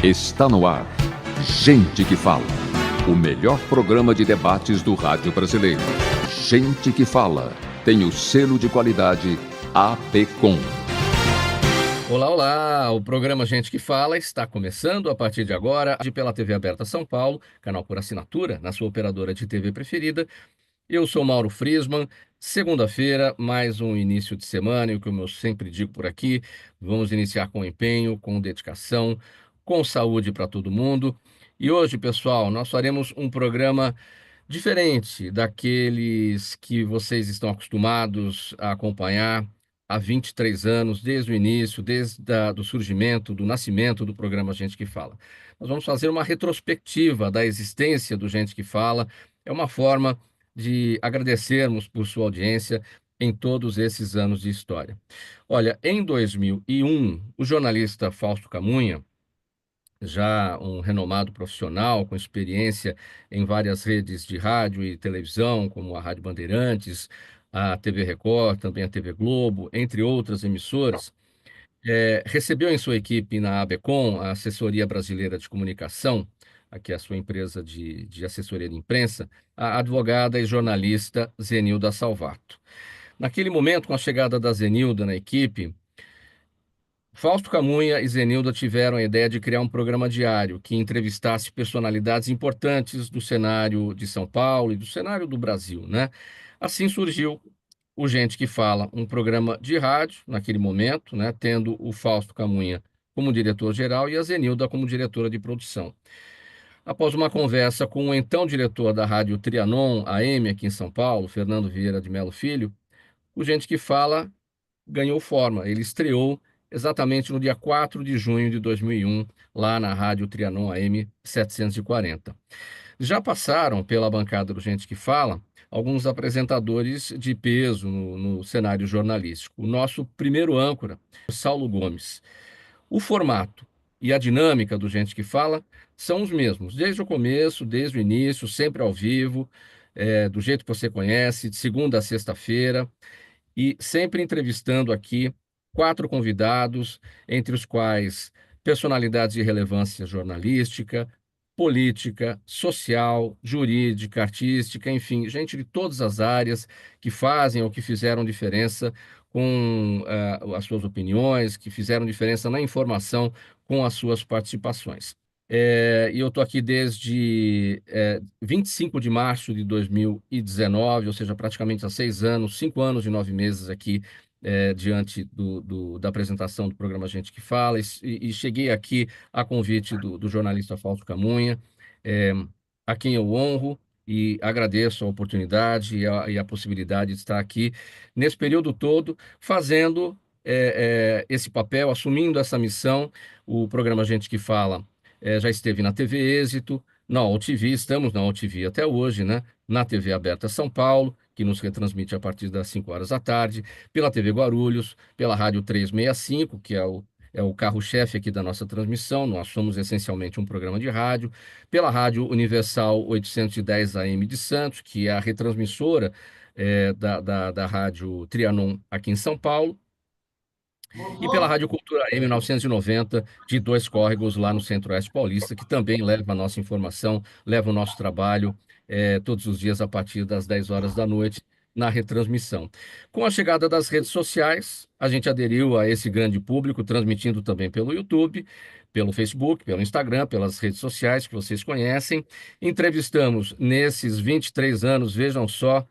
Está no ar. Gente que Fala. O melhor programa de debates do rádio brasileiro. Gente que Fala. Tem o selo de qualidade APCOM. Olá, olá! O programa Gente que Fala está começando a partir de agora pela TV Aberta São Paulo, canal por assinatura, na sua operadora de TV preferida. Eu sou Mauro Friesman. Segunda-feira, mais um início de semana, e como eu sempre digo por aqui, vamos iniciar com empenho, com dedicação, com saúde para todo mundo. E hoje, pessoal, nós faremos um programa diferente daqueles que vocês estão acostumados a acompanhar há 23 anos, desde o início, do surgimento, do nascimento do programa Gente que Fala. Nós vamos fazer uma retrospectiva da existência do Gente que Fala. É uma forma de agradecermos por sua audiência em todos esses anos de história. Olha, em 2001, o jornalista Fausto Camunha, já um renomado profissional com experiência em várias redes de rádio e televisão, como a Rádio Bandeirantes, a TV Record, também a TV Globo, entre outras emissoras, recebeu em sua equipe na ABECOM, a Assessoria Brasileira de Comunicação, aqui é a sua empresa de assessoria de imprensa, a advogada e jornalista Zenilda Salvato. Naquele momento, com a chegada da Zenilda na equipe, Fausto Camunha e Zenilda tiveram a ideia de criar um programa diário que entrevistasse personalidades importantes do cenário de São Paulo e do cenário do Brasil, né? Assim surgiu o Gente que Fala, um programa de rádio naquele momento, né? Tendo o Fausto Camunha como diretor-geral e a Zenilda como diretora de produção. Após uma conversa com o então diretor da rádio Trianon AM aqui em São Paulo, Fernando Vieira de Melo Filho, o Gente que Fala ganhou forma. Ele estreou exatamente no dia 4 de junho de 2001, lá na Rádio Trianon AM 740. Já passaram pela bancada do Gente que Fala alguns apresentadores de peso no cenário jornalístico. O nosso primeiro âncora, Saulo Gomes. O formato e a dinâmica do Gente que Fala são os mesmos, desde o começo, desde o início, sempre ao vivo, do jeito que você conhece, de segunda a sexta-feira, e sempre entrevistando aqui 4 convidados, entre os quais personalidades de relevância jornalística, política, social, jurídica, artística, enfim, gente de todas as áreas que fazem ou que fizeram diferença com as suas opiniões, que fizeram diferença na informação com as suas participações. E eu estou aqui desde 25 de março de 2019, ou seja, praticamente há 6 anos, 5 anos e 9 meses aqui diante da apresentação do programa Gente que Fala, e cheguei aqui a convite do jornalista Fausto Camunha, é, a quem eu honro e agradeço a oportunidade e a possibilidade de estar aqui nesse período todo fazendo esse papel, assumindo essa missão. O programa Gente que Fala já esteve na TV Êxito, na OTV, estamos na OTV até hoje, né? Na TV Aberta São Paulo, que nos retransmite a partir das 5 horas da tarde, pela TV Guarulhos, pela Rádio 365, que é o carro-chefe aqui da nossa transmissão. Nós somos essencialmente um programa de rádio, pela Rádio Universal 810 AM de Santos, que é a retransmissora da Rádio Trianon aqui em São Paulo, e pela Rádio Cultura M 990 de Dois Córregos, lá no Centro-Oeste Paulista, que também leva a nossa informação, leva o nosso trabalho todos os dias a partir das 10 horas da noite na retransmissão. Com a chegada das redes sociais, a gente aderiu a esse grande público, transmitindo também pelo YouTube, pelo Facebook, pelo Instagram, pelas redes sociais que vocês conhecem. Entrevistamos nesses 23 anos, vejam só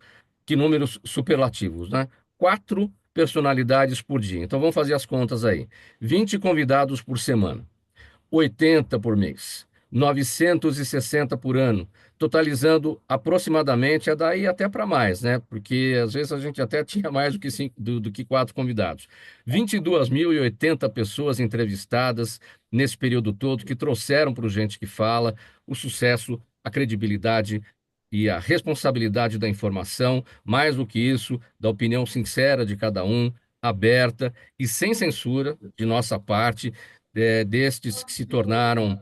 que números superlativos, né? 4 personalidades por dia. Então vamos fazer as contas aí. 20 convidados por semana, 80 por mês, 960 por ano, totalizando aproximadamente, é daí até para mais, né? Porque às vezes a gente até tinha mais do que 4 convidados. 22.080 pessoas entrevistadas nesse período todo, que trouxeram para o Gente que Fala o sucesso, a credibilidade e a responsabilidade da informação, mais do que isso, da opinião sincera de cada um, aberta e sem censura de nossa parte, destes que se tornaram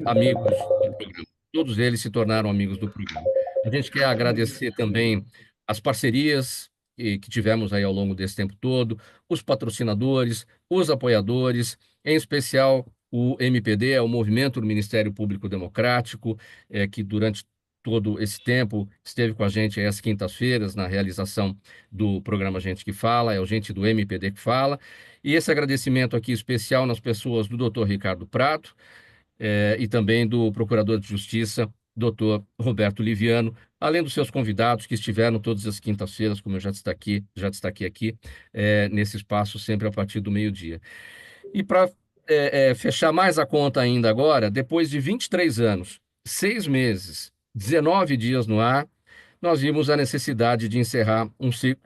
amigos do programa. Todos eles se tornaram amigos do programa. A gente quer agradecer também as parcerias que tivemos aí ao longo desse tempo todo, os patrocinadores, os apoiadores, em especial O MPD é o Movimento do Ministério Público Democrático, que durante todo esse tempo esteve com a gente aí às quintas-feiras na realização do programa Gente que Fala, é o gente do MPD que fala. E esse agradecimento aqui especial nas pessoas do Dr. Ricardo Prado, e também do Procurador de Justiça, Dr. Roberto Liviano, além dos seus convidados que estiveram todas as quintas-feiras, como eu já destaquei aqui, nesse espaço sempre a partir do meio-dia. E para fechar mais a conta ainda agora, depois de 23 anos, 6 meses, 19 dias no ar, nós vimos a necessidade de encerrar um ciclo.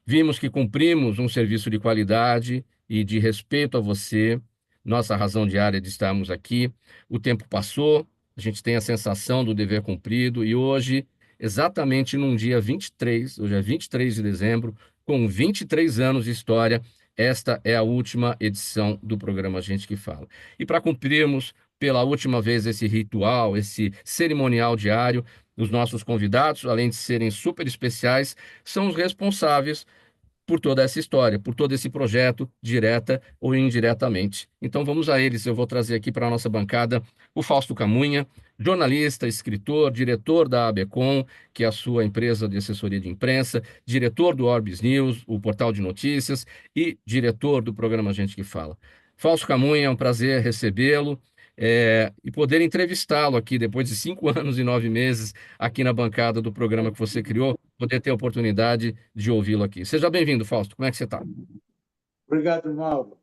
Vimos que cumprimos um serviço de qualidade e de respeito a você, nossa razão diária de estarmos aqui. O tempo passou, a gente tem a sensação do dever cumprido e hoje, exatamente num dia 23, hoje é 23 de dezembro, com 23 anos de história, esta é a última edição do programa Gente que Fala. E para cumprirmos pela última vez esse ritual, esse cerimonial diário, os nossos convidados, além de serem super especiais, são os responsáveis por toda essa história, por todo esse projeto, direta ou indiretamente. Então vamos a eles. Eu vou trazer aqui para a nossa bancada o Fausto Camunha, jornalista, escritor, diretor da ABECOM, que é a sua empresa de assessoria de imprensa, diretor do Orbis News, o portal de notícias, e diretor do programa Gente que Fala. Fausto Camunha, é um prazer recebê-lo. E poder entrevistá-lo aqui depois de 5 anos e 9 meses aqui na bancada do programa que você criou, poder ter a oportunidade de ouvi-lo aqui. Seja bem-vindo, Fausto. Como é que você está? Obrigado, Mauro.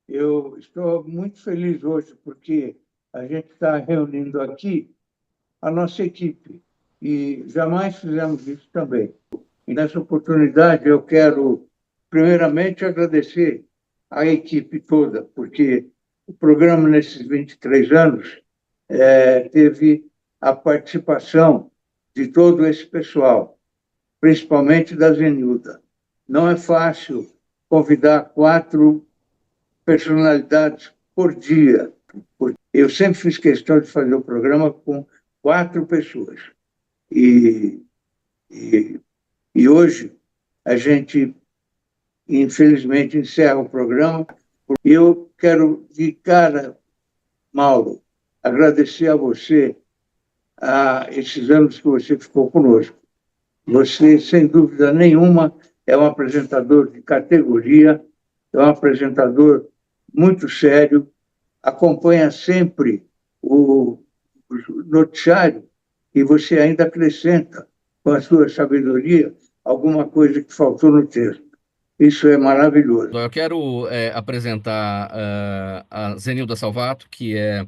Eu estou muito feliz hoje porque a gente está reunindo aqui a nossa equipe e jamais fizemos isso também. E nessa oportunidade eu quero, primeiramente, agradecer à equipe toda, porque o programa, nesses 23 anos, teve a participação de todo esse pessoal, principalmente da Zenilda. Não é fácil convidar 4 personalidades por dia. Eu sempre fiz questão de fazer o programa com 4 pessoas. E, e, e hoje a gente, infelizmente, encerra o programa. Eu quero, de cara, Mauro, agradecer a você a esses anos que você ficou conosco. Você, sem dúvida nenhuma, é um apresentador de categoria, é um apresentador muito sério, acompanha sempre o noticiário e você ainda acrescenta, com a sua sabedoria, alguma coisa que faltou no texto. Isso é maravilhoso. Eu quero apresentar a Zenilda Salvato, que é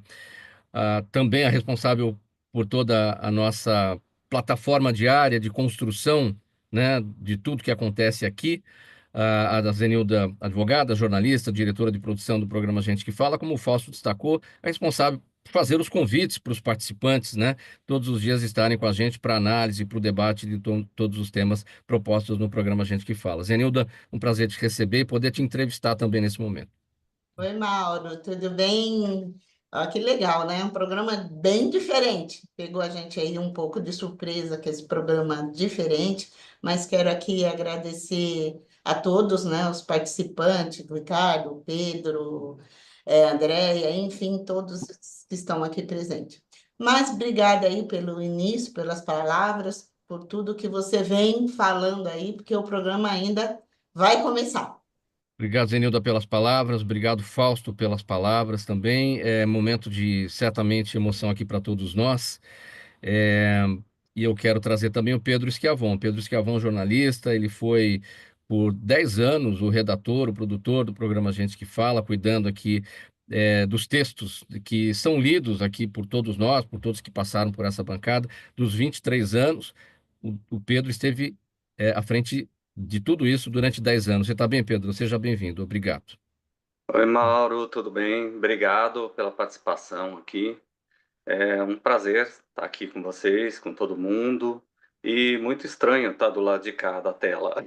também a responsável por toda a nossa plataforma diária de construção, né, de tudo que acontece aqui. A Zenilda, advogada, jornalista, diretora de produção do programa Gente que Fala, como o Fausto destacou, é responsável por fazer os convites para os participantes, né, todos os dias estarem com a gente para análise, para o debate de todos os temas propostos no programa Gente que Fala. Zenilda, um prazer te receber e poder te entrevistar também nesse momento. Oi, Mauro, tudo bem? Ah, que legal, né? Um programa bem diferente. Pegou a gente aí um pouco de surpresa com esse programa diferente, mas quero aqui agradecer a todos, né? Os participantes, o Ricardo, o Pedro, a Andréia, enfim, todos que estão aqui presentes. Mas obrigada aí pelo início, pelas palavras, por tudo que você vem falando aí, porque o programa ainda vai começar. Obrigado, Zenilda, pelas palavras. Obrigado, Fausto, pelas palavras também. É momento de, certamente, emoção aqui para todos nós. É, E eu quero trazer também o Pedro Schiavon. Pedro Schiavon, jornalista, ele foi por 10 anos o redator, o produtor do programa Gente que Fala, cuidando aqui dos textos que são lidos aqui por todos nós, por todos que passaram por essa bancada. Dos 23 anos, o Pedro esteve à frente de tudo isso durante 10 anos. Você está bem, Pedro? Seja bem-vindo. Obrigado. Oi, Mauro, tudo bem? Obrigado pela participação aqui. É um prazer estar aqui com vocês, com todo mundo. E muito estranho estar do lado de cá da tela.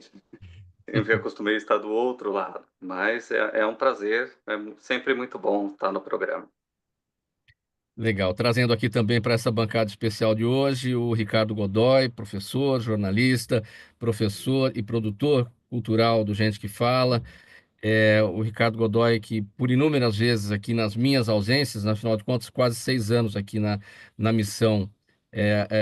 Eu me acostumei a estar do outro lado, mas é um prazer, é sempre muito bom estar no programa. Legal. Trazendo aqui também para essa bancada especial de hoje o Ricardo Godoy, professor, jornalista, professor e produtor cultural do Gente que Fala. o Ricardo Godoy, que por inúmeras vezes aqui nas minhas ausências, afinal de contas, quase 6 anos aqui na missão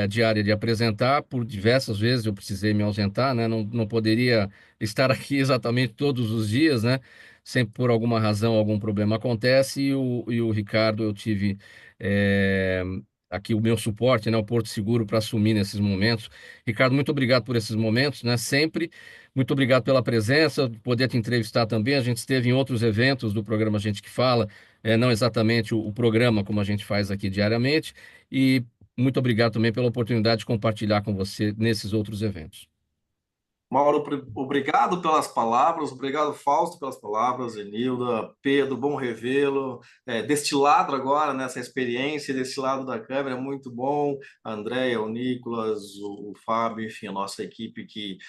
diária de apresentar, por diversas vezes eu precisei me ausentar, né? Não poderia estar aqui exatamente todos os dias, né? Sempre por alguma razão, algum problema acontece, e o Ricardo, eu tive é, aqui o meu suporte, né? O Porto Seguro para assumir nesses momentos. Ricardo, muito obrigado por esses momentos, né? Sempre. Muito obrigado pela presença, poder te entrevistar também. A gente esteve em outros eventos do programa Gente que Fala, não exatamente o programa como a gente faz aqui diariamente, e muito obrigado também pela oportunidade de compartilhar com você nesses outros eventos. Mauro, obrigado pelas palavras, obrigado, Fausto, pelas palavras, Enilda, Pedro, bom revê-lo. Deste lado agora, nessa experiência, desse lado da câmera, muito bom. A Andréia, o Nicolas, o Fábio, enfim, a nossa equipe que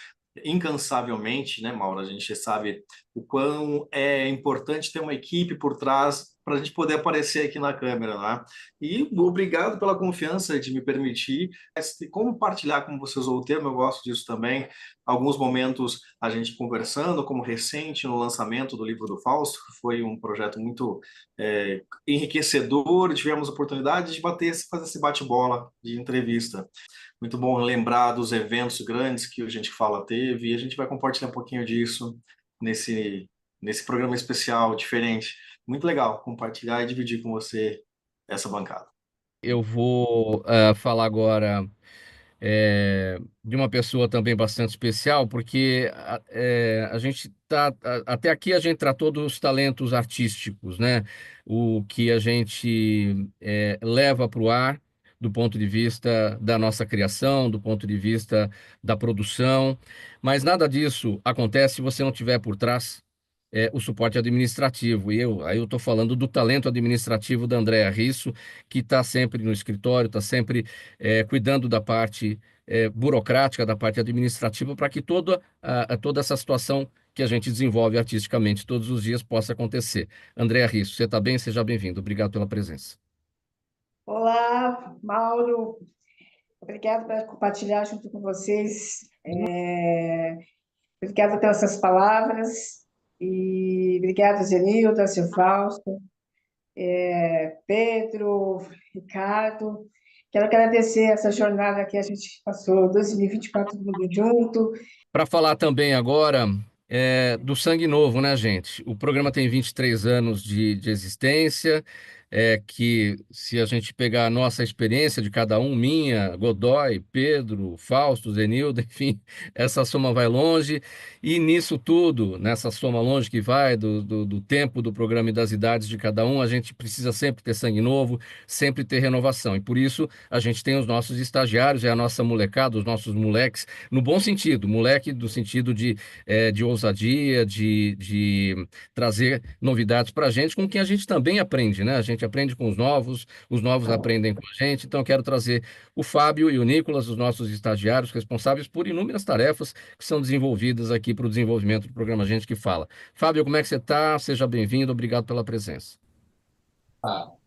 incansavelmente, né, Mauro, a gente sabe o quão é importante ter uma equipe por trás para a gente poder aparecer aqui na câmera, né? E obrigado pela confiança de me permitir compartilhar com vocês o tema, eu gosto disso também. Alguns momentos a gente conversando, como recente no lançamento do livro do Fausto, que foi um projeto muito enriquecedor, tivemos a oportunidade de fazer esse bate-bola de entrevista. Muito bom lembrar dos eventos grandes que a gente fala teve, e a gente vai compartilhar um pouquinho disso nesse programa especial, diferente. Muito legal compartilhar e dividir com você essa bancada. Eu vou falar agora de uma pessoa também bastante especial, porque a gente até aqui a gente tratou dos talentos artísticos, né? O que a gente leva para o ar do ponto de vista da nossa criação, do ponto de vista da produção, mas nada disso acontece se você não tiver por trás o suporte administrativo. E aí eu estou falando do talento administrativo da Andréa Risso, que está sempre no escritório, está sempre cuidando da parte burocrática, da parte administrativa, para que toda essa situação que a gente desenvolve artisticamente todos os dias possa acontecer. Andréa Risso, você está bem? Seja bem-vindo. Obrigado pela presença. Olá, Mauro. Obrigada por compartilhar junto com vocês. Obrigada pelas suas palavras. E obrigada, Zenilda, seu Fausto, Pedro, Ricardo. Quero agradecer essa jornada que a gente passou 2024 todo mundo junto. Para falar também agora do Sangue Novo, né, gente? O programa tem 23 anos de existência, que se a gente pegar a nossa experiência de cada um, minha, Godoy, Pedro, Fausto, Zenilda, enfim, essa soma vai longe, e nisso tudo, nessa soma longe que vai do tempo do programa e das idades de cada um, a gente precisa sempre ter sangue novo, sempre ter renovação, e por isso a gente tem os nossos estagiários, é a nossa molecada, os nossos moleques, no bom sentido, moleque do sentido de ousadia, de trazer novidades para a gente, com quem a gente também aprende, né? A gente aprende com os novos aprendem com a gente. Então, eu quero trazer o Fábio e o Nicolas, os nossos estagiários responsáveis por inúmeras tarefas que são desenvolvidas aqui para o desenvolvimento do programa Gente que Fala. Fábio, como é que você está? Seja bem-vindo, obrigado pela presença.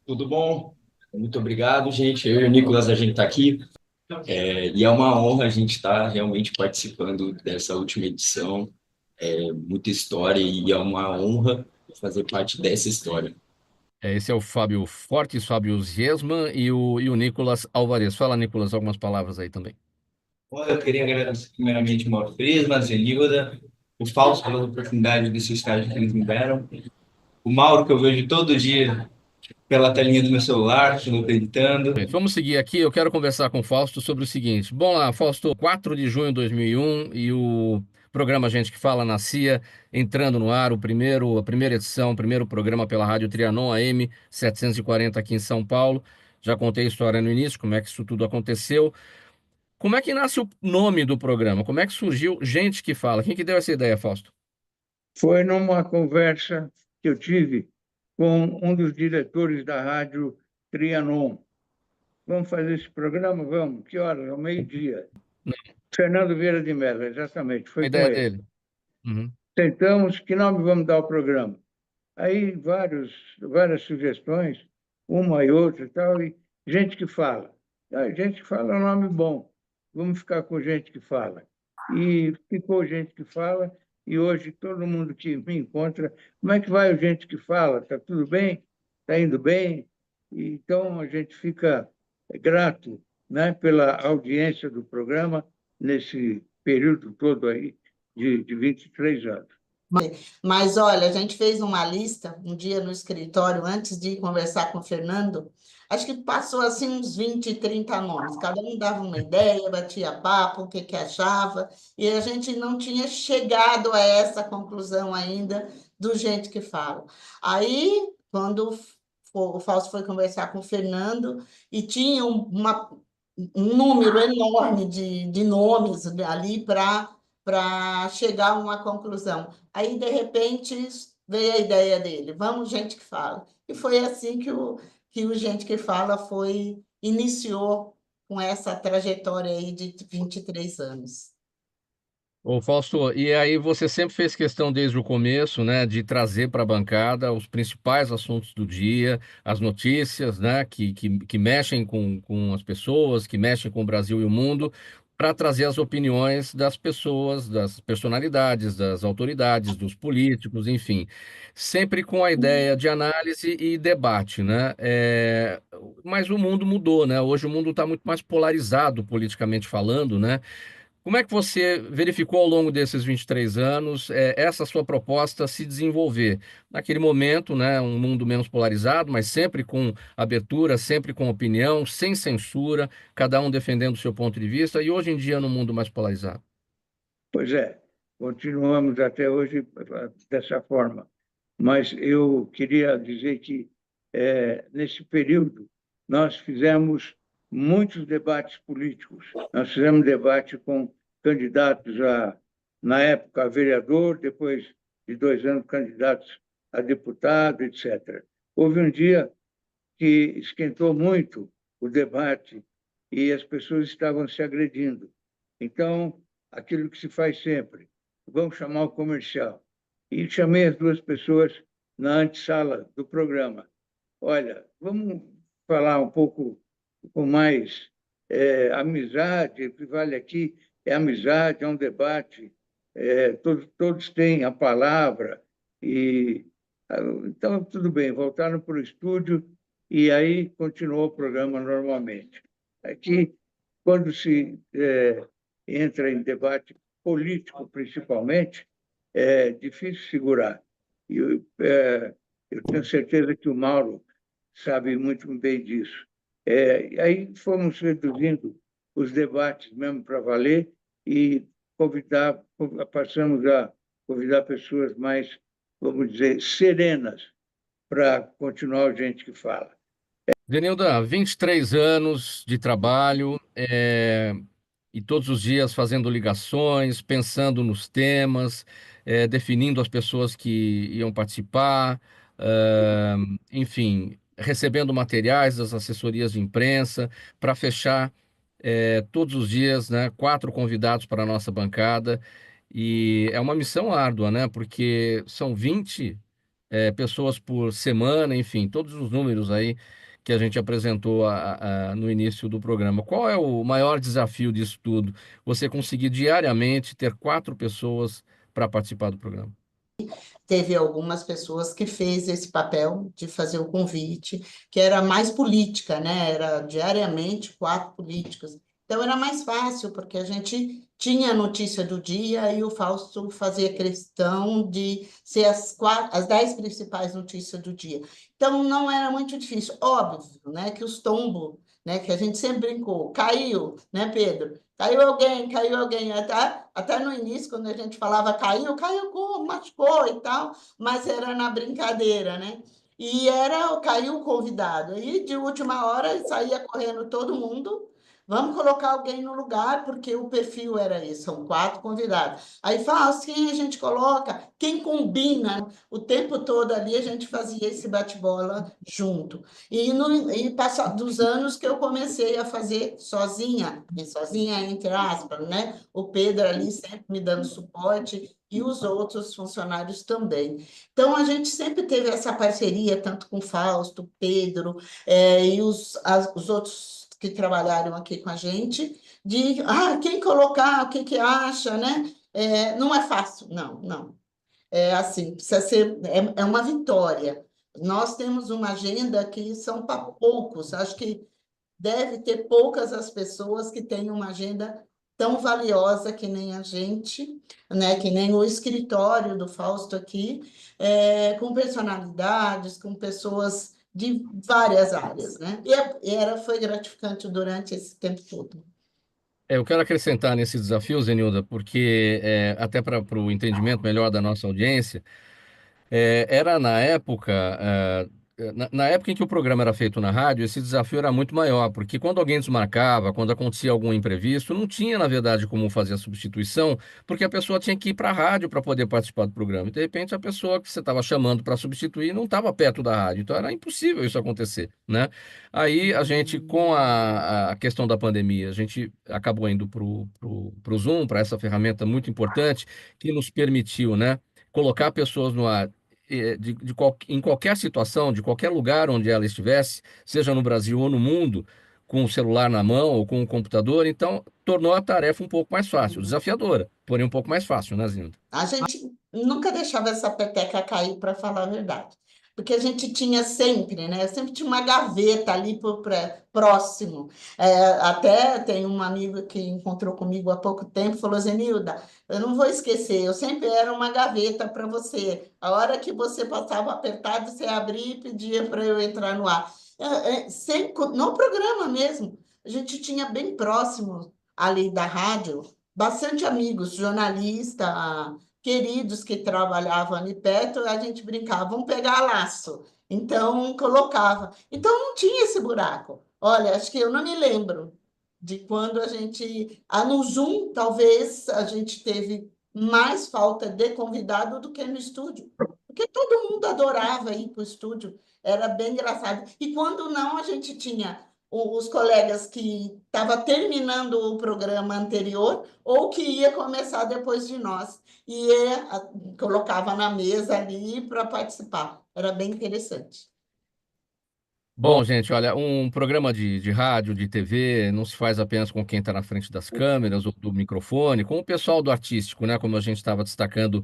Tudo bom? Muito obrigado, gente. Eu e o Nicolas, a gente está aqui. E é uma honra a gente estar realmente participando dessa última edição. Muita história e é uma honra fazer parte dessa história. Esse é o Fábio Fortes, Fábio Ziesman e o Nicolas Alvarez. Fala, Nicolas, algumas palavras aí também. Olha, eu queria agradecer primeiramente o Mauro Frisman, a Zenilda, o Fausto pela oportunidade desse estágio que eles me deram, o Mauro, que eu vejo todo dia pela telinha do meu celular, não acreditando. Vamos seguir aqui, eu quero conversar com o Fausto sobre o seguinte. Bom lá, Fausto, 4 de junho de 2001 e o programa Gente que Fala nascia, entrando no ar, a primeira edição, o primeiro programa pela Rádio Trianon AM 740 aqui em São Paulo. Já contei a história no início, como é que isso tudo aconteceu. Como é que nasce o nome do programa? Como é que surgiu Gente que Fala? Quem que deu essa ideia, Fausto? Foi numa conversa que eu tive com um dos diretores da Rádio Trianon. Vamos fazer esse programa? Vamos. Que horas? Ao meio-dia. Fernando Vieira de Mello, exatamente. A Foi com ideia ele. dele. Uhum. Sentamos, que nome vamos dar ao programa? Aí várias sugestões, uma e outra e tal, e Gente que Fala. Gente que Fala é um nome bom. Vamos ficar com Gente que Fala. E ficou Gente que Fala, e hoje todo mundo que me encontra, como é que vai a gente que fala? Está tudo bem? Está indo bem? Então, a gente fica grato, né, pela audiência do programa nesse período todo aí de 23 anos. Mas olha, a gente fez uma lista um dia no escritório, antes de ir conversar com o Fernando, acho que passou assim uns 20, 30 nomes, cada um dava uma ideia, batia papo, o que que achava, e a gente não tinha chegado a essa conclusão ainda do jeito que fala. Aí, quando o Fausto foi conversar com o Fernando, e tinha um número enorme de nomes ali para chegar a uma conclusão. Aí, de repente, veio a ideia dele, vamos Gente que Fala. E foi assim que o Gente que Fala iniciou com essa trajetória aí de 23 anos. Ô, Fausto, e aí você sempre fez questão desde o começo, né, de trazer para a bancada os principais assuntos do dia, as notícias, né, que mexem com as pessoas, que mexem com o Brasil e o mundo, para trazer as opiniões das pessoas, das personalidades, das autoridades, dos políticos, enfim, sempre com a ideia de análise e debate, né? Mas o mundo mudou, né? Hoje o mundo está muito mais polarizado politicamente falando, né? Como é que você verificou ao longo desses 23 anos essa sua proposta se desenvolver? Naquele momento, né, um mundo menos polarizado, mas sempre com abertura, sempre com opinião, sem censura, cada um defendendo o seu ponto de vista, e hoje em dia num mundo mais polarizado. Pois é, continuamos até hoje dessa forma. Mas eu queria dizer que, nesse período, nós fizemos muitos debates políticos. Nós fizemos debate com candidatos na época, a vereador, depois de 2 anos, candidatos a deputado, etc. Houve um dia que esquentou muito o debate e as pessoas estavam se agredindo. Então, aquilo que se faz sempre, vamos chamar o comercial. E chamei as duas pessoas na antessala do programa. Olha, vamos falar um pouco com mais amizade, o que vale aqui é amizade, é um debate, todos têm a palavra. Então, tudo bem, voltaram para o estúdio e aí continuou o programa normalmente. Aqui, quando se entra em debate político, principalmente, é difícil segurar. Eu tenho certeza que o Mauro sabe muito bem disso. Aí fomos reduzindo os debates mesmo para valer e passamos a convidar pessoas mais, vamos dizer, serenas para continuar o Gente que Fala. Zenilda, 23 anos de trabalho, e todos os dias fazendo ligações, pensando nos temas, definindo as pessoas que iam participar, enfim, recebendo materiais das assessorias de imprensa para fechar todos os dias, né, 4 convidados para a nossa bancada. E é uma missão árdua, né? Porque são 20 pessoas por semana, enfim, todos os números aí que a gente apresentou no início do programa. Qual é o maior desafio disso tudo? Você conseguir diariamente ter 4 pessoas para participar do programa? Teve algumas pessoas que fez esse papel de fazer o convite, que era mais política, né? Era diariamente 4 políticos. Então era mais fácil, porque a gente tinha a notícia do dia e o Fausto fazia questão de ser as 10 principais notícias do dia. Então não era muito difícil. Óbvio, né, que os tombos, né, que a gente sempre brincou, caiu, né, Pedro? Caiu alguém, até no início, quando a gente falava caiu como, machucou e tal, mas era na brincadeira, né? E caiu o convidado. Aí, de última hora, saía correndo todo mundo, vamos colocar alguém no lugar, porque o perfil era esse, são 4 convidados. Aí fala, quem a gente coloca, quem combina, o tempo todo ali a gente fazia esse bate-bola junto. E passar dos anos que eu comecei a fazer sozinha, e sozinha entre aspas, né? O Pedro ali sempre me dando suporte e os outros funcionários também. Então, a gente sempre teve essa parceria, tanto com o Fausto, Pedro, e os outros que trabalharam aqui com a gente, de quem colocar, o que acha, né? Não é fácil, não, não. É assim, precisa ser, é uma vitória. Nós temos uma agenda que são para poucos, acho que deve ter poucas as pessoas que têm uma agenda tão valiosa que nem a gente, né? Que nem o escritório do Fausto aqui, com personalidades, com pessoas de várias áreas, né? Foi gratificante durante esse tempo todo. Eu quero acrescentar nesse desafio, Zenilda, porque até para o entendimento melhor da nossa audiência, era na época, na época em que o programa era feito na rádio, esse desafio era muito maior, porque quando alguém desmarcava, quando acontecia algum imprevisto, não tinha, na verdade, como fazer a substituição, porque a pessoa tinha que ir para a rádio para poder participar do programa. E, de repente, a pessoa que você estava chamando para substituir não estava perto da rádio, então era impossível isso acontecer, né? Aí a gente, com a questão da pandemia, a gente acabou indo para o Zoom, para essa ferramenta muito importante que nos permitiu, né? Colocar pessoas no ar em qualquer situação, de qualquer lugar onde ela estivesse, seja no Brasil ou no mundo, com o celular na mão ou com o computador, então tornou a tarefa um pouco mais fácil, desafiadora, porém um pouco mais fácil, né, Zinda? A gente nunca deixava essa peteca cair, para falar a verdade. Porque a gente tinha sempre, né? Sempre tinha uma gaveta ali próximo. Até tem um amigo que encontrou comigo há pouco tempo, falou: Zenilda, eu não vou esquecer, eu sempre era uma gaveta para você. A hora que você passava apertado, você abria e pedia para eu entrar no ar. Sempre, no programa mesmo, a gente tinha bem próximo ali da rádio bastante amigos, jornalistas, queridos que trabalhavam ali perto, a gente brincava, vamos pegar laço. Então, colocava. Então, não tinha esse buraco. Olha, acho que eu não me lembro de quando a gente... no Zoom, talvez, a gente teve mais falta de convidado do que no estúdio. Porque todo mundo adorava ir para o estúdio. Era bem engraçado. E quando não, a gente tinha os colegas que estavam terminando o programa anterior ou que ia começar depois de nós e colocava na mesa ali para participar. Era bem interessante. Bom, gente, olha, um programa de rádio, de TV, não se faz apenas com quem está na frente das câmeras ou do microfone, com o pessoal do artístico, né, como a gente estava destacando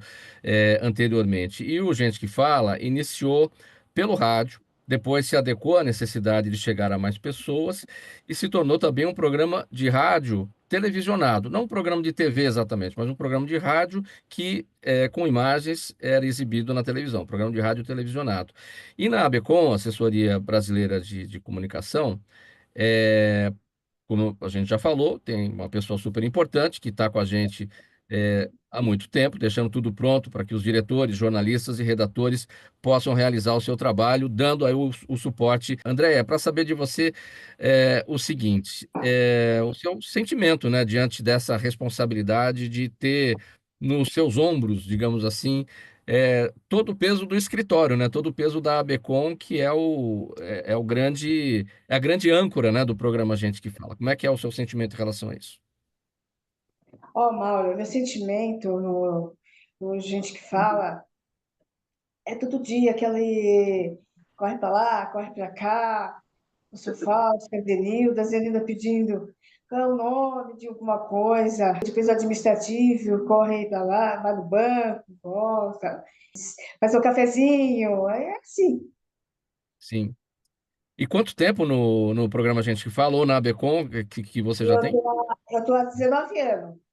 anteriormente. E o Gente que Fala iniciou pelo rádio, depois se adequou à necessidade de chegar a mais pessoas e se tornou também um programa de rádio televisionado, não um programa de TV exatamente, mas um programa de rádio que, com imagens, era exibido na televisão, programa de rádio televisionado. E na ABCom, Assessoria Brasileira de Comunicação, é, como a gente já falou, tem uma pessoa super importante que está com a gente há muito tempo, deixando tudo pronto para que os diretores, jornalistas e redatores possam realizar o seu trabalho, dando aí o suporte. Andréia, para saber de você o seguinte, o seu sentimento, né, diante dessa responsabilidade de ter nos seus ombros, digamos assim, todo o peso do escritório, né, todo o peso da ABCom, que é o grande, é a grande âncora, né, do programa Gente que Fala. Como é que é o seu sentimento em relação a isso? Mauro, meu sentimento no Gente que Fala é todo dia aquele corre para lá, corre para cá, o seu Fausto, a Zenilda pedindo qual é o nome de alguma coisa, depois o administrativo corre para lá, vai no banco, volta, faz o cafezinho, é assim. Sim. E quanto tempo no programa Gente que Fala, ou na ABCom, que você já tem? Eu tô há 19 anos.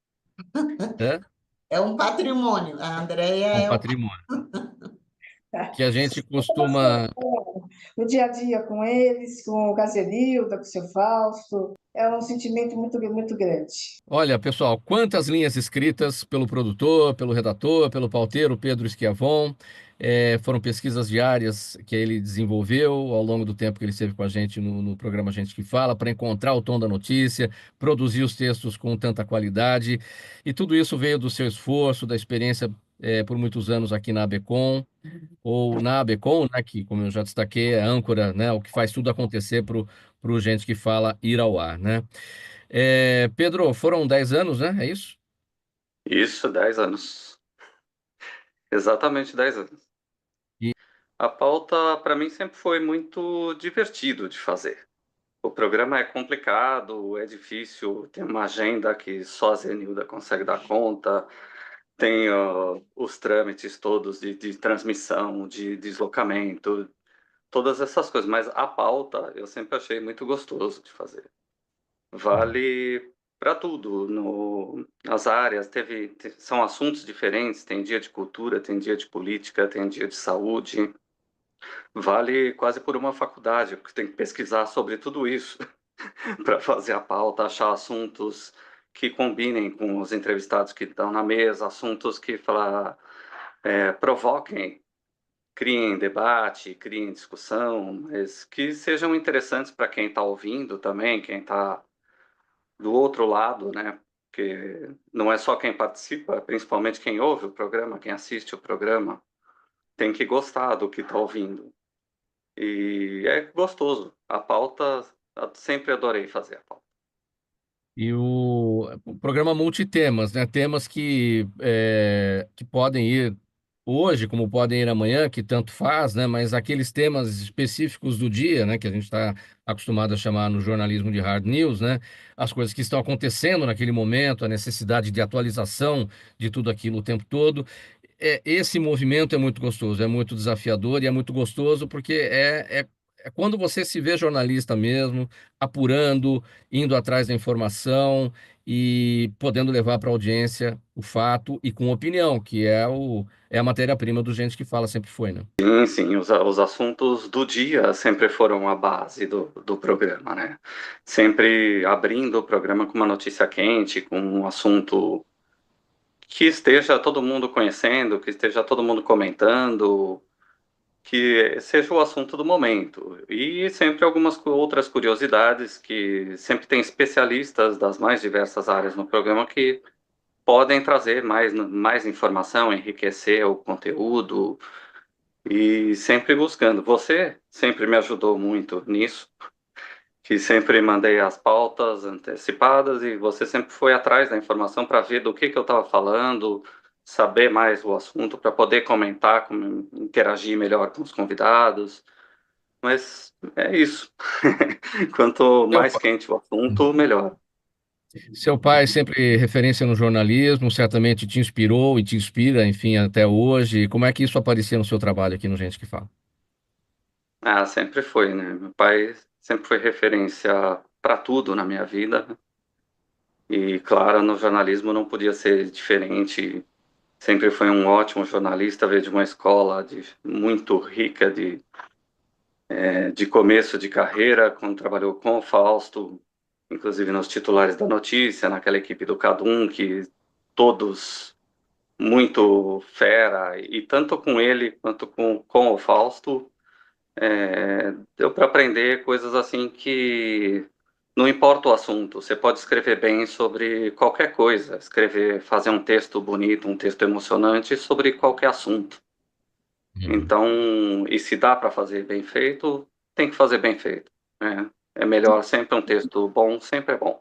É, É um patrimônio. A Andrea um é um... patrimônio. Que a gente costuma. No dia a dia com eles, com o Caselilda, com o seu Fausto, é um sentimento muito, muito grande. Olha, pessoal, quantas linhas escritas pelo produtor, pelo redator, pelo pauteiro Pedro Schiavon. Foram pesquisas diárias que ele desenvolveu ao longo do tempo que ele esteve com a gente no programa Gente que Fala, para encontrar o tom da notícia, produzir os textos com tanta qualidade. E tudo isso veio do seu esforço, da experiência por muitos anos aqui na ABCom, ou na ABCom, né, que, como eu já destaquei, é a âncora, né, o que faz tudo acontecer para o Gente que Fala ir ao ar, né? Pedro, foram 10 anos, né? É isso? Isso, 10 anos. Exatamente 10 anos. E, A pauta, para mim, sempre foi muito divertido de fazer. O programa é complicado, é difícil, tem uma agenda que só a Zenilda consegue dar conta. tem os trâmites todos de transmissão, de deslocamento, todas essas coisas, mas a pauta eu sempre achei muito gostoso de fazer. Vale para tudo, nas áreas, são assuntos diferentes, tem dia de cultura, tem dia de política, tem dia de saúde, vale quase por uma faculdade, porque tem que pesquisar sobre tudo isso para fazer a pauta, achar assuntos que combinem com os entrevistados que estão na mesa, assuntos que provoquem, criem debate, criem discussão, mas que sejam interessantes para quem está ouvindo também, quem está do outro lado, né? Porque não é só quem participa, principalmente quem ouve o programa, quem assiste o programa, tem que gostar do que está ouvindo. E é gostoso. A pauta, eu sempre adorei fazer a pauta. E o programa multitemas, né? Temas que podem ir hoje, como podem ir amanhã, que tanto faz, né? Mas aqueles temas específicos do dia, né? Que a gente está acostumado a chamar no jornalismo de hard news, né? As coisas que estão acontecendo naquele momento, a necessidade de atualização de tudo aquilo o tempo todo. Esse movimento é muito gostoso, é muito desafiador e é muito gostoso porque é quando você se vê jornalista mesmo, apurando, indo atrás da informação e podendo levar para a audiência o fato e com opinião, que é a matéria-prima do Gente que Fala, sempre foi, né? Sim, sim, os assuntos do dia sempre foram a base do programa, né? Sempre abrindo o programa com uma notícia quente, com um assunto que esteja todo mundo conhecendo, que esteja todo mundo comentando, que seja o assunto do momento. E sempre algumas outras curiosidades, que sempre tem especialistas das mais diversas áreas no programa que podem trazer mais informação, enriquecer o conteúdo, e sempre buscando. Você sempre me ajudou muito nisso, que sempre mandei as pautas antecipadas e você sempre foi atrás da informação para ver do que eu estava falando, saber mais o assunto para poder comentar, interagir melhor com os convidados. Mas é isso. Quanto Seu mais quente o assunto, melhor. Seu pai, sempre referência no jornalismo, certamente te inspirou e te inspira, enfim, até hoje. Como é que isso aparecia no seu trabalho aqui no Gente que Fala? Ah, sempre foi, né? Meu pai sempre foi referência para tudo na minha vida. E, claro, no jornalismo não podia ser diferente. Sempre foi um ótimo jornalista, veio de uma escola muito rica de começo de carreira, quando trabalhou com o Fausto, inclusive nos titulares da notícia, naquela equipe do Cadum, que todos muito fera, e tanto com ele quanto com o Fausto, deu para aprender coisas assim que não importa o assunto, você pode escrever bem sobre qualquer coisa, fazer um texto bonito, um texto emocionante sobre qualquer assunto. Então, e se dá para fazer bem feito, tem que fazer bem feito, né? É melhor sempre um texto bom, sempre é bom.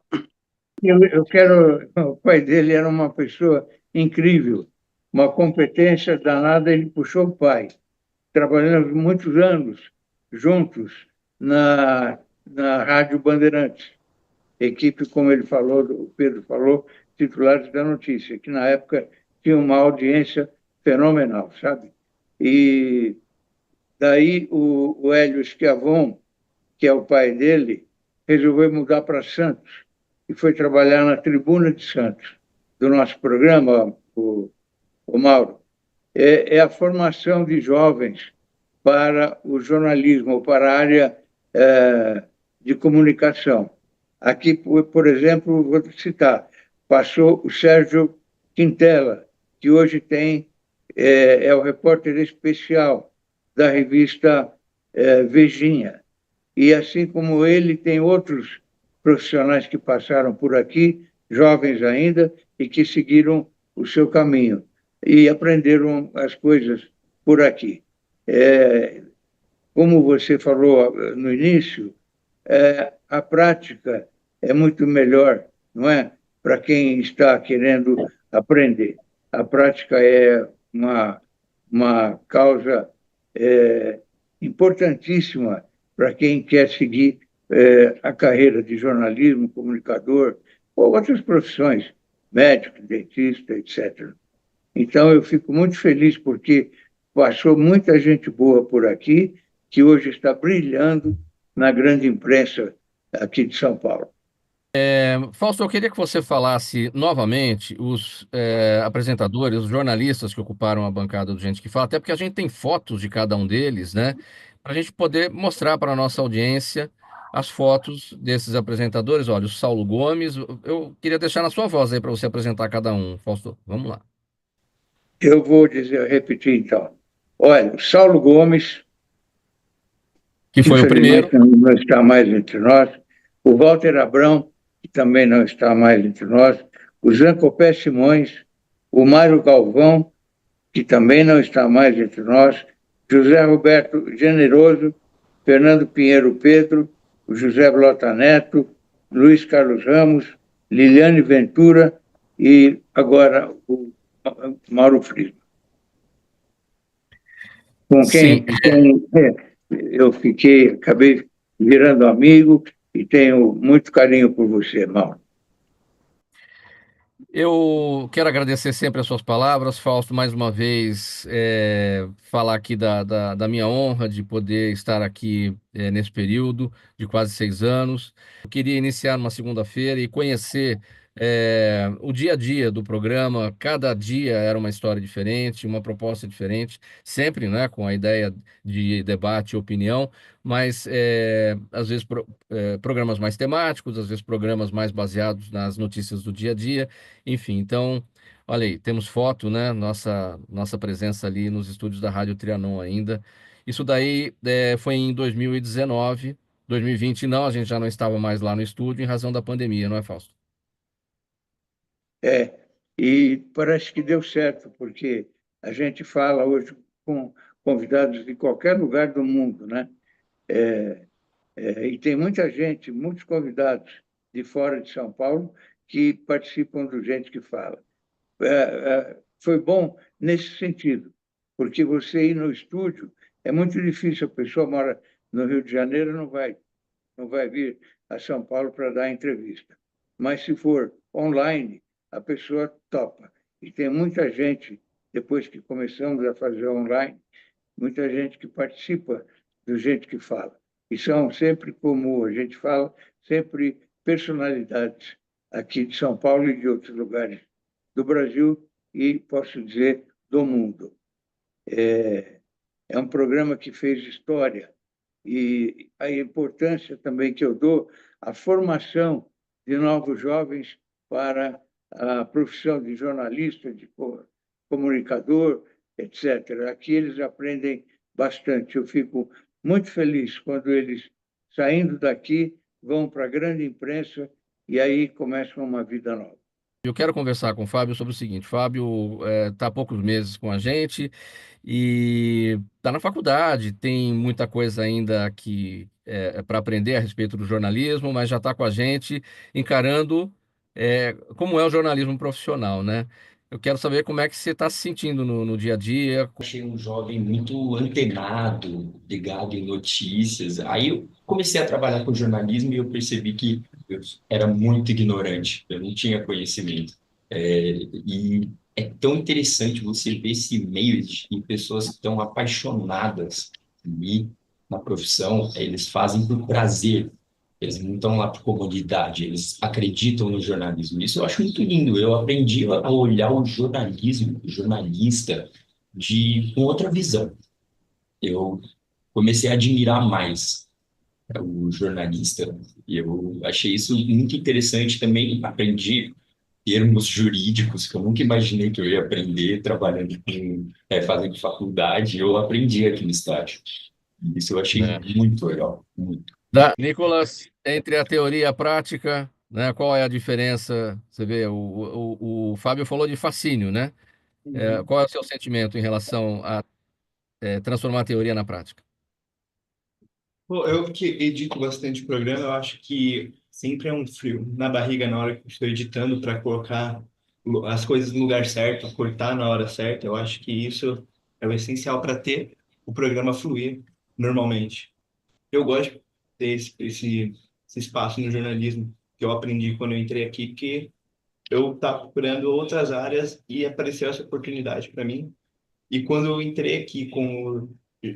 Eu quero. O pai dele era uma pessoa incrível, uma competência danada. Ele puxou o pai. Trabalhamos muitos anos juntos na Rádio Bandeirantes, equipe, como ele falou, o Pedro falou, titulares da notícia, que na época tinha uma audiência fenomenal, sabe? E daí o Hélio Schiavon, que é o pai dele, resolveu mudar para Santos e foi trabalhar na Tribuna de Santos, do nosso programa, o Mauro. É a formação de jovens para o jornalismo, para a área de comunicação. Aqui, por exemplo, vou citar, passou o Sérgio Quintela, que hoje é o repórter especial da revista Vejinha. E assim como ele, tem outros profissionais que passaram por aqui, jovens ainda, e que seguiram o seu caminho e aprenderam as coisas por aqui. Como você falou no início, a prática é muito melhor, não é? Para quem está querendo aprender. A prática é uma causa importantíssima para quem quer seguir a carreira de jornalismo, comunicador, ou outras profissões, médico, dentista, etc. Então, eu fico muito feliz porque passou muita gente boa por aqui, que hoje está brilhando na grande imprensa aqui de São Paulo. Fausto, eu queria que você falasse novamente os apresentadores, os jornalistas que ocuparam a bancada do Gente que Fala, até porque a gente tem fotos de cada um deles, né? Para a gente poder mostrar para a nossa audiência as fotos desses apresentadores. Olha, o Saulo Gomes, eu queria deixar na sua voz aí para você apresentar cada um. Fausto, vamos lá. Eu vou dizer, repetir então. Olha, o Saulo Gomes, Que foi o primeiro. infelizmente não está mais entre nós, o Walter Abrão, que também não está mais entre nós, o Zancopé Simões, o Mário Galvão, que também não está mais entre nós, José Roberto Generoso, Fernando Pinheiro Pedro, o José Blota Neto, Luiz Carlos Ramos, Liliane Ventura e agora o Mauro Frias, com Sim, quem eu acabei virando amigo e tenho muito carinho por você, Mauro. eu quero agradecer sempre as suas palavras, Fausto, mais uma vez, falar aqui da minha honra de poder estar aqui nesse período de quase 6 anos. Eu queria iniciar numa segunda-feira e conhecer o dia a dia do programa. Cada dia era uma história diferente, uma proposta diferente, sempre, né, com a ideia de debate e opinião, mas às vezes programas mais temáticos, às vezes programas mais baseados nas notícias do dia a dia. Enfim, então, olha aí, temos foto, né? Nossa presença ali nos estúdios da Rádio Trianon ainda. Isso daí foi em 2019, 2020 não, a gente já não estava mais lá no estúdio em razão da pandemia, não é, Fausto? É, e parece que deu certo, porque a gente fala hoje com convidados de qualquer lugar do mundo, né? E tem muita gente, muitos convidados de fora de São Paulo que participam do Gente que Fala. Foi bom nesse sentido, porque você ir no estúdio é muito difícil. A pessoa mora no Rio de Janeiro, não vai vir a São Paulo para dar entrevista. Mas se for online, a pessoa topa. E tem muita gente, depois que começamos a fazer online, muita gente que participa do Gente que Fala. E são sempre, como a gente fala, sempre personalidades aqui de São Paulo e de outros lugares do Brasil e, posso dizer, do mundo. É um programa que fez história e a importância também que eu dou à formação de novos jovens para a profissão de jornalista, de comunicador, etc. Aqui eles aprendem bastante. Eu fico muito feliz quando eles, saindo daqui, vão para a grande imprensa e aí começam uma vida nova. Eu quero conversar com o Fábio sobre o seguinte: Fábio está há poucos meses com a gente e está na faculdade, tem muita coisa ainda que para aprender a respeito do jornalismo, mas já está com a gente encarando como é o jornalismo profissional, né? Eu quero saber como é que você está se sentindo no dia a dia. Achei um jovem muito antenado, ligado em notícias. Aí eu comecei a trabalhar com jornalismo e eu percebi que eu era muito ignorante, eu não tinha conhecimento. E é tão interessante você ver esse meio de pessoas que estão apaixonadas e na profissão, eles fazem por prazer. Eles não estão lá por comodidade, eles acreditam no jornalismo. Isso eu acho muito lindo. Eu aprendi a olhar o jornalismo, o jornalista, com outra visão. Eu comecei a admirar mais o jornalista. E eu achei isso muito interessante também. Aprendi termos jurídicos que eu nunca imaginei que eu ia aprender trabalhando fazendo faculdade. Eu aprendi aqui no estágio. Isso eu achei Né? muito legal, muito. Nicolas, entre a teoria e a prática, né, qual é a diferença? Você vê, o Fábio falou de fascínio, né? Qual é o seu sentimento em relação a transformar a teoria na prática? Pô, eu que edito bastante programa, eu acho que sempre é um frio na barriga na hora que eu estou editando para colocar as coisas no lugar certo, cortar na hora certa. Eu acho que isso é o essencial para ter o programa fluir normalmente. Eu gosto de ter esse espaço no jornalismo que eu aprendi quando eu entrei aqui, porque eu estava procurando outras áreas e apareceu essa oportunidade para mim. E quando eu entrei aqui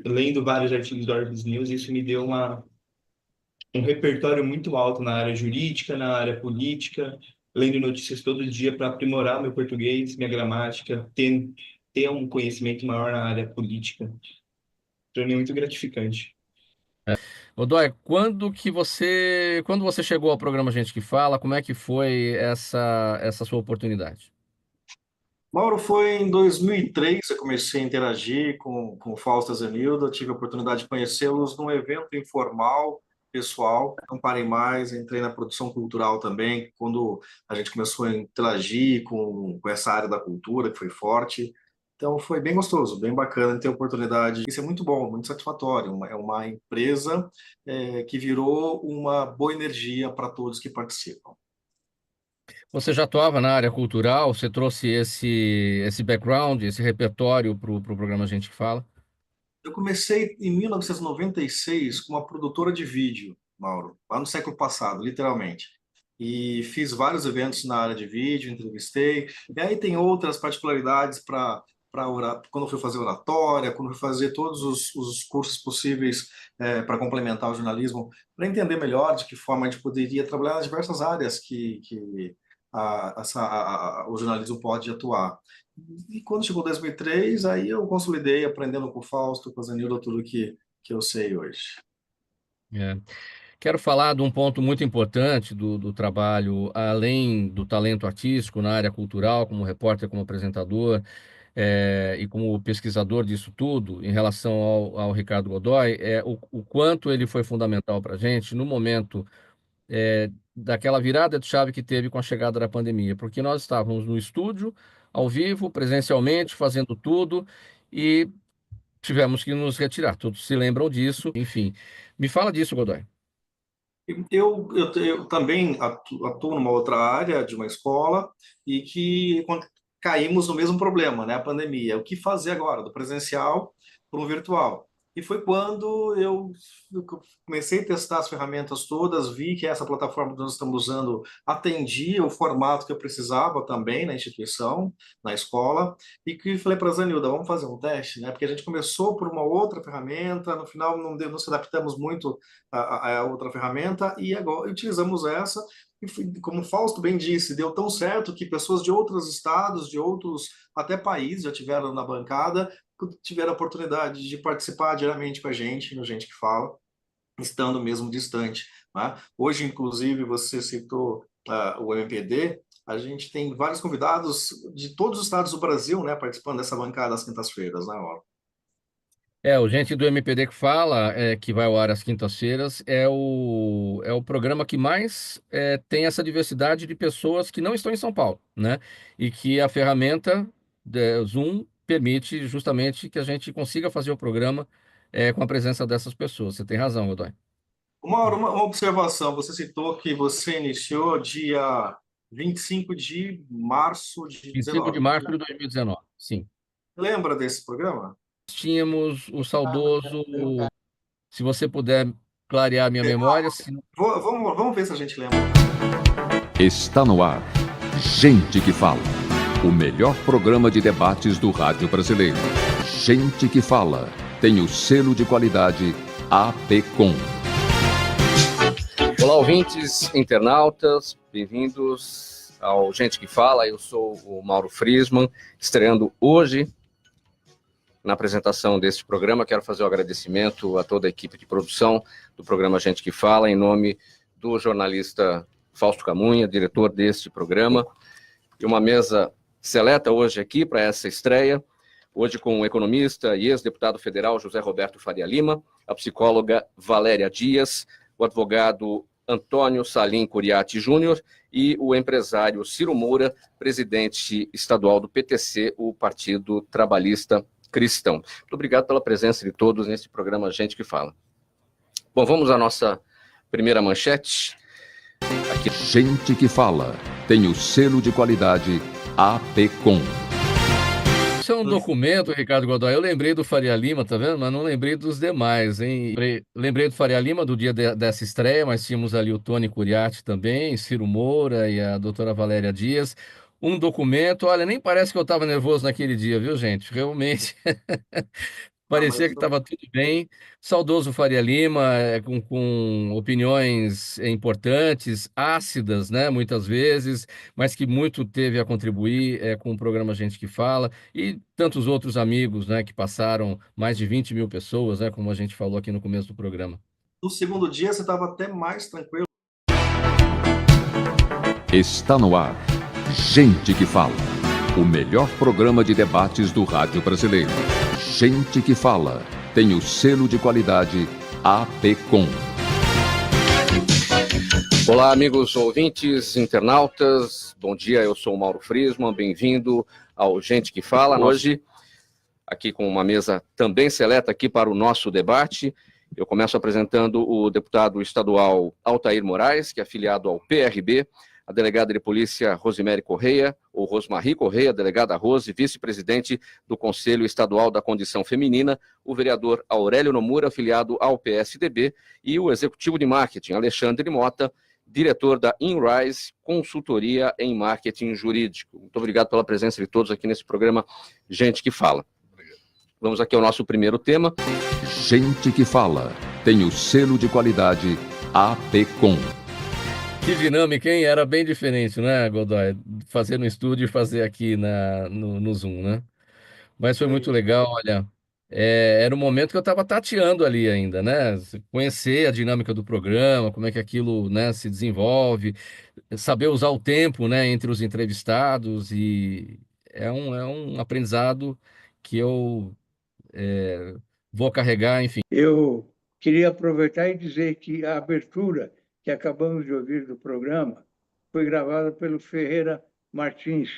lendo vários artigos do Orbis News, isso me deu um repertório muito alto na área jurídica, na área política, lendo notícias todo dia para aprimorar meu português, minha gramática, ter um conhecimento maior na área política. Para mim é muito gratificante. Godoy, quando você chegou ao programa Gente que Fala, como é que foi essa sua oportunidade? Mauro, foi em 2003 eu comecei a interagir com o Fausto e a Zenilda, tive a oportunidade de conhecê-los num evento informal, pessoal, não parei mais, entrei na produção cultural também, quando a gente começou a interagir com essa área da cultura, que foi forte. Então foi bem gostoso, bem bacana ter a oportunidade. Isso é muito bom, muito satisfatório. É uma empresa que virou uma boa energia para todos que participam. Você já atuava na área cultural? Você trouxe esse background, esse repertório para o programa Gente que Fala? Eu comecei em 1996 com uma produtora de vídeo, Mauro, lá no século passado, literalmente. E fiz vários eventos na área de vídeo, entrevistei. E aí tem outras particularidades para quando eu fui fazer oratória, quando eu fui fazer todos os cursos possíveis para complementar o jornalismo, para entender melhor de que forma a gente poderia trabalhar nas diversas áreas que o jornalismo pode atuar. E quando chegou 2003, aí eu consolidei, aprendendo com o Fausto, com a Zenilda, tudo que eu sei hoje. É. Quero falar de um ponto muito importante do trabalho, além do talento artístico na área cultural, como repórter, como apresentador, e como pesquisador disso tudo, em relação ao Ricardo Godoy, o quanto ele foi fundamental para a gente no momento daquela virada de chave que teve com a chegada da pandemia, porque nós estávamos no estúdio, ao vivo, presencialmente, fazendo tudo, e tivemos que nos retirar. Todos se lembram disso, enfim. Me fala disso, Godoy. Eu também atuo numa outra área de uma escola e que caímos no mesmo problema, né? A pandemia. O que fazer agora, do presencial para o virtual? E foi quando eu comecei a testar as ferramentas todas, vi que essa plataforma que nós estamos usando atendia o formato que eu precisava também na instituição, na escola, e que falei para a Zanilda, vamos fazer um teste, né? Porque a gente começou por uma outra ferramenta, no final não se adaptamos muito a outra ferramenta, e agora utilizamos essa, e como o Fausto bem disse, deu tão certo que pessoas de outros estados, de outros até países já tiveram na bancada, tiveram a oportunidade de participar diariamente com a gente, no Gente que Fala, estando mesmo distante, né? Hoje, inclusive, você citou o MPD, a gente tem vários convidados de todos os estados do Brasil, né, participando dessa bancada às quintas-feiras, né, Mauro? O Gente do MPD que Fala, que vai ao ar às quintas-feiras, é o programa que mais tem essa diversidade de pessoas que não estão em São Paulo, né? E que a ferramenta Zoom permite justamente que a gente consiga fazer o programa com a presença dessas pessoas. Você tem razão, Godoy. Uma observação, você citou que você iniciou dia 25 de março de 25 de 19. março de 2019, sim. Lembra desse programa? Tínhamos o saudoso, se você puder clarear minha memória. Vamos ver se a gente lembra. Está no ar. Gente que Fala. O melhor programa de debates do rádio brasileiro. Gente que Fala. Tem o selo de qualidade APCOM. Olá, ouvintes, internautas, bem-vindos ao Gente que Fala. Eu sou o Mauro Friesman, estreando hoje na apresentação deste programa. Quero fazer um agradecimento a toda a equipe de produção do programa Gente que Fala, em nome do jornalista Fausto Camunha, diretor deste programa, e uma mesa seleta hoje aqui para essa estreia, hoje com o economista e ex-deputado federal José Roberto Faria Lima, a psicóloga Valéria Dias, o advogado Antônio Salim Curiati Júnior e o empresário Ciro Moura, presidente estadual do PTC, o Partido Trabalhista Cristão. Muito obrigado pela presença de todos nesse programa Gente que Fala. Bom, vamos à nossa primeira manchete. Aqui. Gente que Fala tem o selo de qualidade APCOM. Isso é um documento, Ricardo Godoy. Eu lembrei do Faria Lima, tá vendo? Mas não lembrei dos demais, hein? Lembrei do Faria Lima do dia dessa estreia, mas tínhamos ali o Tony Curiatti também, Ciro Moura e a doutora Valéria Dias. Um documento, olha, nem parece que eu estava nervoso naquele dia, viu, gente? Realmente. Não, Parecia mas que estava tudo bem. Saudoso Faria Lima, com opiniões importantes, ácidas, né, muitas vezes, mas que muito teve a contribuir com o programa Gente que Fala, e tantos outros amigos, né, que passaram, mais de 20 mil pessoas, né, como a gente falou aqui no começo do programa. no segundo dia você estava até mais tranquilo. Está no ar. Gente que Fala. O melhor programa de debates do rádio brasileiro. Gente que Fala. Tem o selo de qualidade APCOM. Olá, amigos ouvintes, internautas. Bom dia, eu sou o Mauro Friesman. Bem-vindo ao Gente que Fala. Hoje, aqui com uma mesa também seleta aqui para o nosso debate. Eu começo apresentando o deputado estadual Altair Moraes, que é afiliado ao PRB, a delegada de polícia Rosemary Correia, ou Rosmary Correia, delegada Rose, vice-presidente do Conselho Estadual da Condição Feminina, o vereador Aurélio Nomura, afiliado ao PSDB, e o executivo de marketing Alexandre Mota, diretor da InRise, consultoria em marketing jurídico. Muito obrigado pela presença de todos aqui nesse programa Gente que Fala. Vamos aqui ao nosso primeiro tema. Gente que Fala. Tem o selo de qualidade APCOM. Que dinâmica, hein? Era bem diferente, né, Godoy? Fazer no estúdio e fazer aqui no Zoom, né? Mas foi muito legal, olha. Era um momento que eu estava tateando ali ainda, né? Conhecer a dinâmica do programa, como é que aquilo, né, se desenvolve, saber usar o tempo, né, entre os entrevistados, e é um aprendizado que eu vou carregar, enfim. Eu queria aproveitar e dizer que a abertura que acabamos de ouvir do programa foi gravada pelo Ferreira Martins,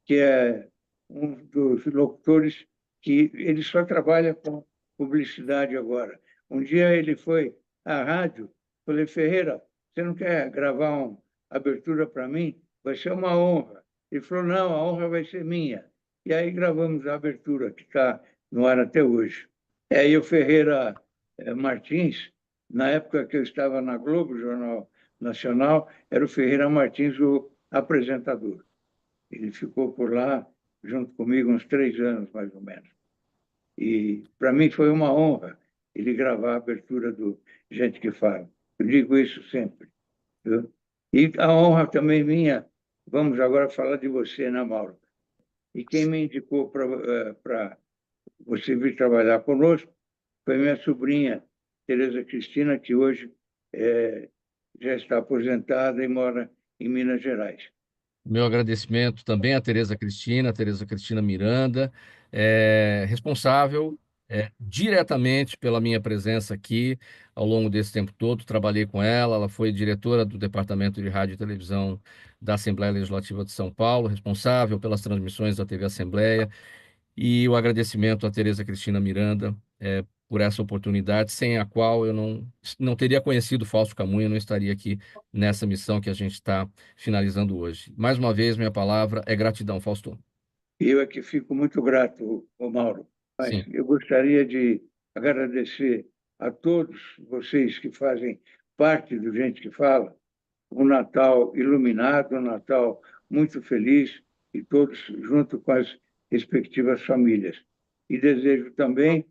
que é um dos locutores que ele só trabalha com publicidade agora. Um dia ele foi à rádio, falei, Ferreira, você não quer gravar uma abertura para mim? Vai ser uma honra. Ele falou, não, a honra vai ser minha. E aí gravamos a abertura, que está no ar até hoje. E o Ferreira Martins, na época que eu estava na Globo, Jornal Nacional, era o Ferreira Martins o apresentador. Ele ficou por lá, junto comigo, uns 3 anos, mais ou menos. E, para mim, foi uma honra ele gravar a abertura do Gente que Fala. Eu digo isso sempre. Viu? E a honra também minha, vamos agora falar de você, né, Mauro? E quem me indicou para você vir trabalhar conosco foi minha sobrinha, Tereza Cristina, que hoje já está aposentada e mora em Minas Gerais. Meu agradecimento também à Tereza Cristina Miranda, responsável diretamente pela minha presença aqui ao longo desse tempo todo. Trabalhei com ela, ela foi diretora do Departamento de Rádio e Televisão da Assembleia Legislativa de São Paulo, responsável pelas transmissões da TV Assembleia, e o agradecimento à Tereza Cristina Miranda por essa oportunidade, sem a qual eu não teria conhecido Fausto Camunha, não estaria aqui nessa missão que a gente está finalizando hoje. Mais uma vez, minha palavra é gratidão, Fausto. Eu é que fico muito grato, Mauro. Mas Sim. eu gostaria de agradecer a todos vocês que fazem parte do Gente que Fala, um Natal iluminado, um Natal muito feliz, e todos junto com as respectivas famílias. E desejo também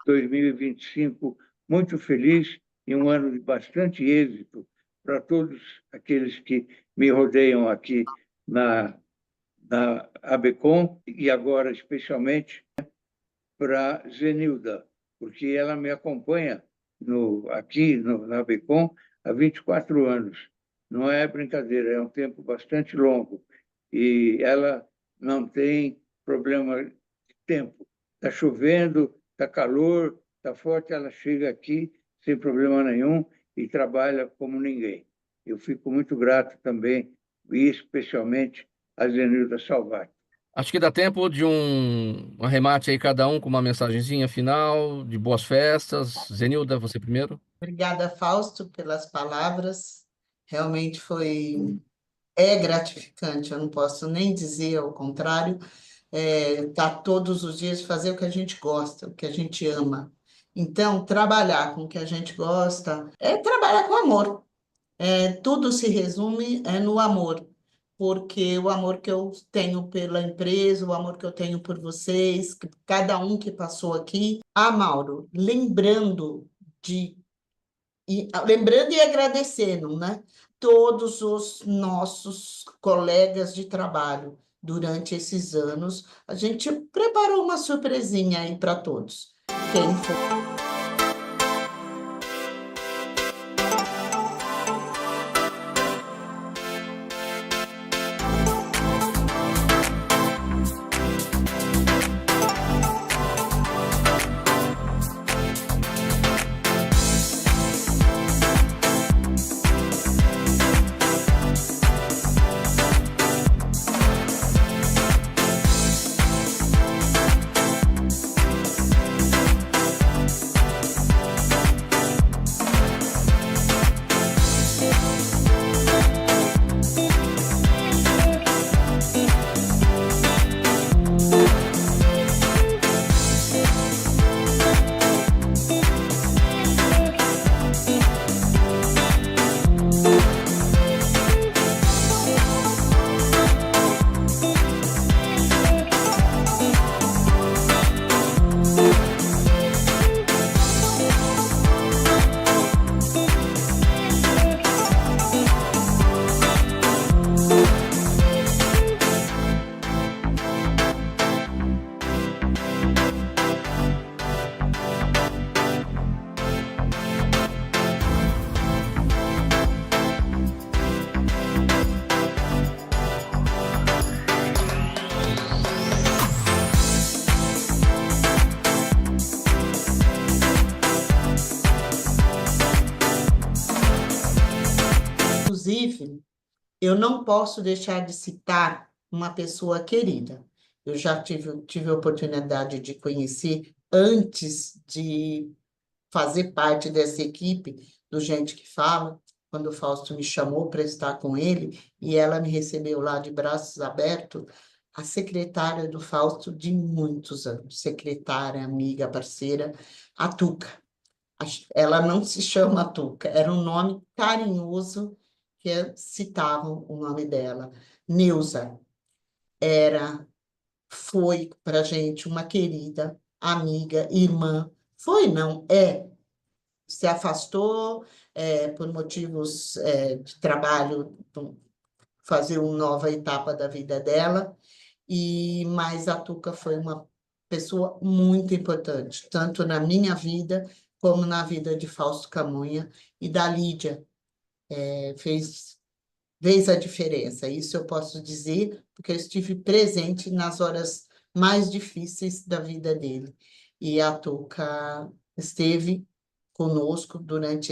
2025 muito feliz e um ano de bastante êxito para todos aqueles que me rodeiam aqui na ABCOM, e agora especialmente para Zenilda, porque ela me acompanha aqui na ABCOM há 24 anos. Não é brincadeira, é um tempo bastante longo. E ela não tem problema de tempo. Está chovendo, está calor, está forte, ela chega aqui sem problema nenhum e trabalha como ninguém. Eu fico muito grato também, e especialmente a Zenilda Salvati. Acho que dá tempo de um arremate aí, cada um com uma mensagenzinha final, de boas festas. Zenilda, você primeiro. Obrigada, Fausto, pelas palavras. Realmente é gratificante, eu não posso nem dizer ao contrário. tá todos os dias fazer o que a gente gosta, o que a gente ama. Então, trabalhar com o que a gente gosta é trabalhar com amor. Tudo se resume no amor, porque o amor que eu tenho pela empresa, o amor que eu tenho por vocês, cada um que passou aqui. Mauro, lembrando e agradecendo, né? Todos os nossos colegas de trabalho durante esses anos, a gente preparou uma surpresinha aí para todos. Quem for. Inclusive, eu não posso deixar de citar uma pessoa querida. Eu já tive a oportunidade de conhecer antes de fazer parte dessa equipe do Gente que Fala, quando o Fausto me chamou para estar com ele, e ela me recebeu lá de braços abertos, a secretária do Fausto de muitos anos, secretária, amiga, parceira, a Tuca. Ela não se chama Tuca, era um nome carinhoso que citavam o nome dela. Neuza foi para a gente uma querida amiga, irmã. Foi, não, se afastou por motivos de trabalho, fazer uma nova etapa da vida dela, mas a Tuca foi uma pessoa muito importante, tanto na minha vida como na vida de Fausto Camunha e da Lídia. Fez a diferença, isso eu posso dizer, porque eu estive presente nas horas mais difíceis da vida dele. E a Tuca esteve conosco durante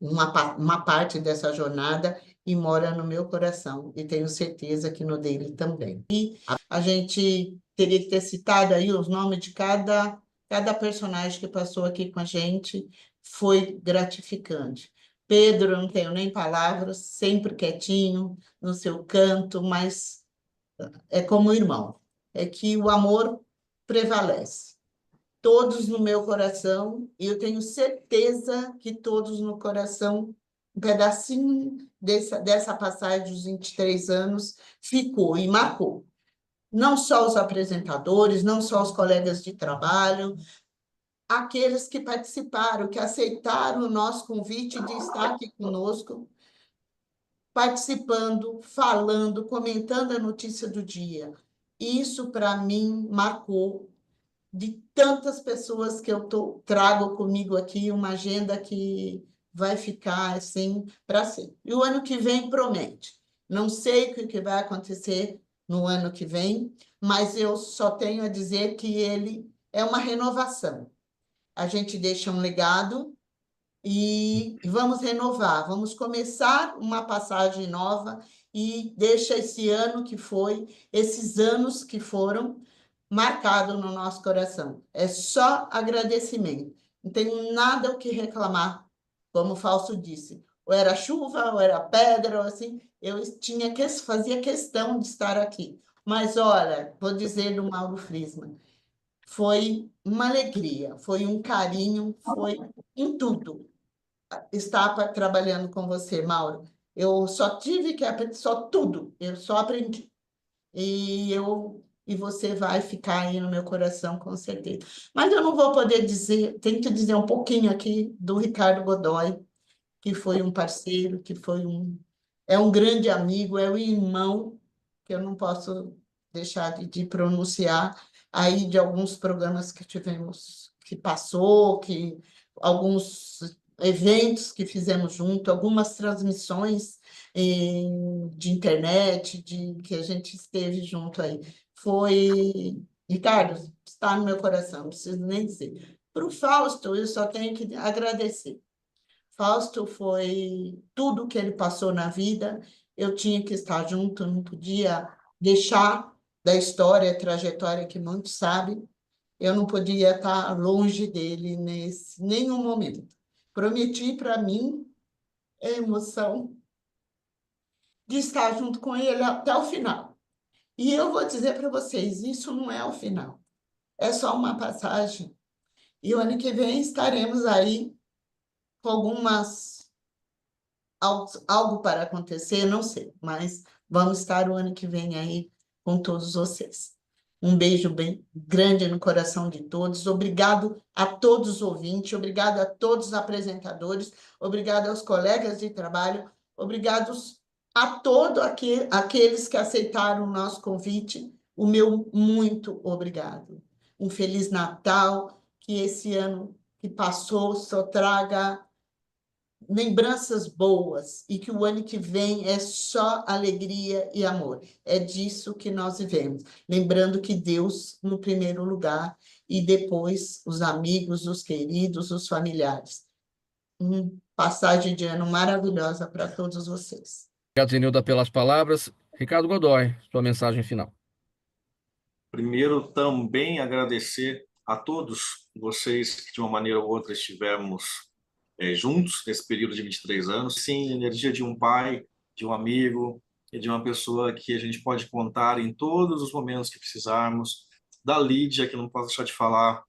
uma parte dessa jornada e mora no meu coração, e tenho certeza que no dele também. E a gente teria que ter citado aí os nomes de cada personagem que passou aqui com a gente, foi gratificante. Pedro, não tenho nem palavras, sempre quietinho, no seu canto, mas é como irmão. É que o amor prevalece. Todos no meu coração, e eu tenho certeza que todos no coração, um pedacinho dessa passagem dos 23 anos ficou e marcou. Não só os apresentadores, não só os colegas de trabalho, aqueles que participaram, que aceitaram o nosso convite de estar aqui conosco, participando, falando, comentando a notícia do dia. Isso, para mim, marcou de tantas pessoas que eu trago comigo aqui, uma agenda que vai ficar assim para sempre. E o ano que vem promete. Não sei o que vai acontecer no ano que vem, mas eu só tenho a dizer que ele é uma renovação. A gente deixa um legado e vamos renovar, vamos começar uma passagem nova e deixa esse ano que foi, esses anos que foram marcados no nosso coração. É só agradecimento, não tenho nada o que reclamar, como o Fausto disse. Ou era chuva, ou era pedra, ou assim, fazia questão de estar aqui. Mas, olha, vou dizer do Mauro Friesman, foi uma alegria, foi um carinho, foi em tudo estar trabalhando com você, Mauro. Eu só tive que aprender, só tudo, eu só aprendi. E você vai ficar aí no meu coração, com certeza. Mas eu não vou poder dizer, tenho que dizer um pouquinho aqui do Ricardo Godoy, que foi um parceiro, é um grande amigo, é um irmão, que eu não posso deixar de pronunciar, aí de alguns programas que tivemos, que passou, que alguns eventos que fizemos junto, algumas transmissões de internet, que a gente esteve junto aí. Foi, Ricardo, está no meu coração, não preciso nem dizer. Para o Fausto, eu só tenho que agradecer. Fausto foi tudo que ele passou na vida, eu tinha que estar junto, não podia deixar da história, a trajetória que muitos sabem, eu não podia estar longe dele nesse nenhum momento. Prometi para mim a emoção de estar junto com ele até o final. E eu vou dizer para vocês, isso não é o final, é só uma passagem. E o ano que vem estaremos aí com algo para acontecer, não sei, mas vamos estar o ano que vem aí com todos vocês. Um beijo bem grande no coração de todos. Obrigado a todos os ouvintes, obrigado a todos os apresentadores, obrigado aos colegas de trabalho, obrigados a todos aqueles que aceitaram o nosso convite. O meu muito obrigado. Um Feliz Natal, que esse ano que passou só traga lembranças boas e que o ano que vem é só alegria e amor. É disso que nós vivemos. Lembrando que Deus no primeiro lugar e depois os amigos, os queridos, os familiares. Passagem de ano maravilhosa para todos vocês. Obrigado, Zenilda, pelas palavras. Ricardo Godoy, sua mensagem final. Primeiro, também agradecer a todos vocês que, de uma maneira ou outra, estivemos juntos nesse período de 23 anos. Sim, a energia de um pai, de um amigo e de uma pessoa que a gente pode contar em todos os momentos que precisarmos. Da Lídia, que não posso deixar de falar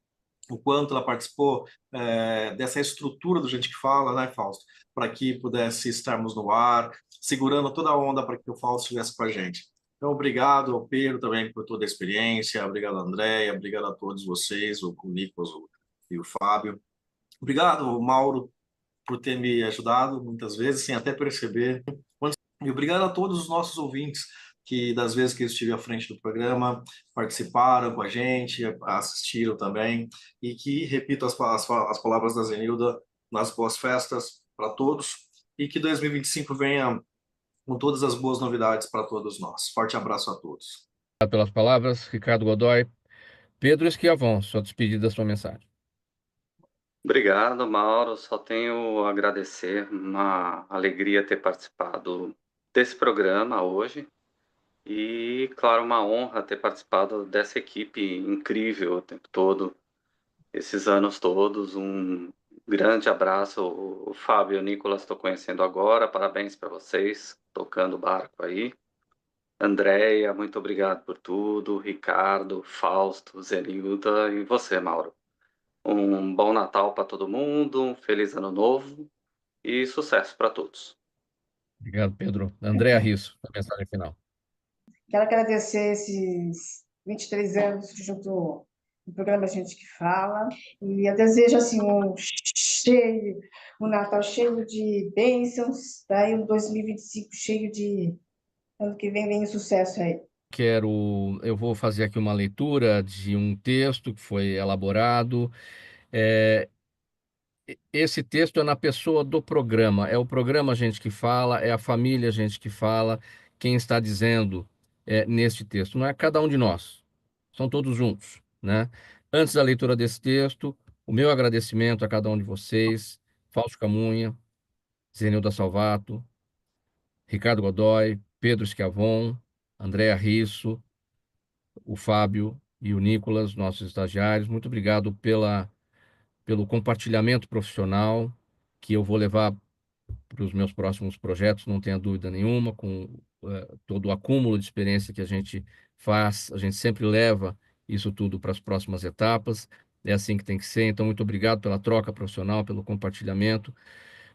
o quanto ela participou dessa estrutura do Gente que Fala, né, Fausto? Para que pudesse estarmos no ar, segurando toda a onda para que o Fausto estivesse com a gente. Então, obrigado ao Pedro também por toda a experiência, obrigado a Andréia, obrigado a todos vocês, o Nicolas e o Fábio. Obrigado, Mauro, por ter me ajudado muitas vezes, sem até perceber. E obrigado a todos os nossos ouvintes que, das vezes que eu estive à frente do programa, participaram com a gente, assistiram também, e que, repito as palavras da Zenilda, nas boas festas para todos, e que 2025 venha com todas as boas novidades para todos nós. Forte abraço a todos. Obrigado pelas palavras, Ricardo Godoy. Pedro Esquiavon, sua despedida, sua mensagem. Obrigado, Mauro. Só tenho a agradecer, uma alegria ter participado desse programa hoje. E, claro, uma honra ter participado dessa equipe incrível o tempo todo, esses anos todos. Um grande abraço. O Fábio e o Nicolas estou conhecendo agora. Parabéns para vocês, tocando o barco aí. Andréia, muito obrigado por tudo. Ricardo, Fausto, Zenilda e você, Mauro. Um bom Natal para todo mundo, um feliz ano novo e sucesso para todos. Obrigado, Pedro. Andréa Risso, a mensagem final. Quero agradecer esses 23 anos junto no programa Gente que Fala. E eu desejo assim, um Natal cheio de bênçãos, tá? E um 2025 cheio de... Ano que vem sucesso aí. Eu vou fazer aqui uma leitura de um texto que foi elaborado. Esse texto é na pessoa do programa. É o programa Gente que Fala, é a família Gente que Fala. Quem está dizendo neste texto não é cada um de nós, são todos juntos, né? Antes da leitura desse texto, o meu agradecimento a cada um de vocês, Fausto Camunha, Zenilda Salvato, Ricardo Godoy, Pedro Schiavon, Andréa Risso, o Fábio e o Nicolas, nossos estagiários. Muito obrigado pelo compartilhamento profissional que eu vou levar para os meus próximos projetos, não tenha dúvida nenhuma, com todo o acúmulo de experiência que a gente faz, a gente sempre leva isso tudo para as próximas etapas. É assim que tem que ser. Então, muito obrigado pela troca profissional, pelo compartilhamento,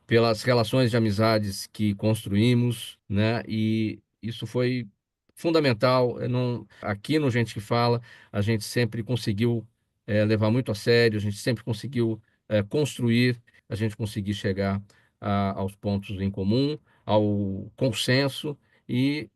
pelas relações de amizades que construímos, né? E isso foi fundamental. Eu não, aqui no Gente que Fala, a gente sempre conseguiu levar muito a sério, a gente sempre conseguiu construir, a gente conseguir chegar aos pontos em comum, ao consenso e,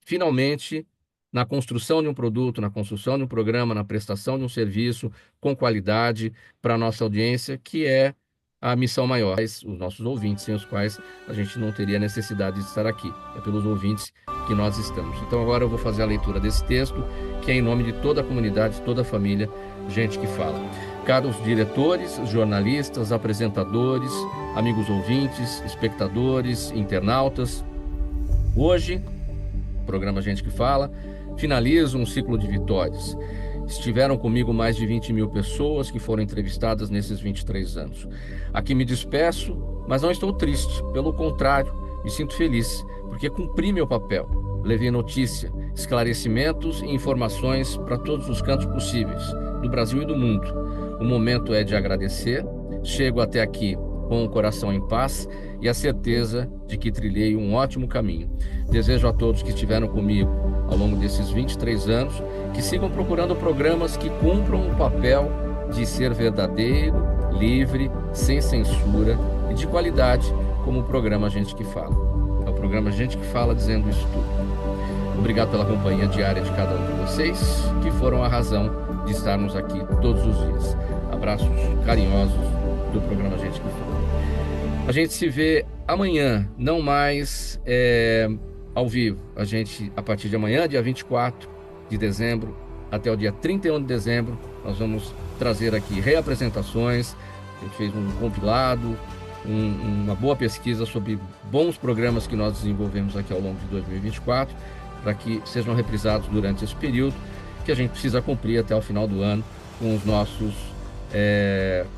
finalmente, na construção de um produto, na construção de um programa, na prestação de um serviço com qualidade para a nossa audiência, que é a missão maior, os nossos ouvintes, sem os quais a gente não teria necessidade de estar aqui. É pelos ouvintes que nós estamos. Então agora eu vou fazer a leitura desse texto, que é em nome de toda a comunidade, toda a família, Gente que Fala. Caros diretores, jornalistas, apresentadores, amigos ouvintes, espectadores, internautas, hoje, o programa Gente que Fala finaliza um ciclo de vitórias. Estiveram comigo mais de 20 mil pessoas que foram entrevistadas nesses 23 anos. Aqui me despeço, mas não estou triste. Pelo contrário, me sinto feliz, porque cumpri meu papel. Levei notícia, esclarecimentos e informações para todos os cantos possíveis, do Brasil e do mundo. O momento é de agradecer. Chego até aqui com o coração em paz e a certeza de que trilhei um ótimo caminho. Desejo a todos que estiveram comigo ao longo desses 23 anos que sigam procurando programas que cumpram o papel de ser verdadeiro, livre, sem censura e de qualidade, como o programa Gente que Fala. É o programa Gente que Fala dizendo isso tudo. Obrigado pela companhia diária de cada um de vocês, que foram a razão de estarmos aqui todos os dias. Abraços carinhosos do programa Gente que Fala. A gente se vê amanhã, não mais ao vivo. A gente, a partir de amanhã, dia 24 de dezembro, até o dia 31 de dezembro, nós vamos trazer aqui reapresentações. A gente fez um compilado, uma boa pesquisa sobre bons programas que nós desenvolvemos aqui ao longo de 2024, para que sejam reprisados durante esse período, que a gente precisa cumprir até o final do ano com os nossos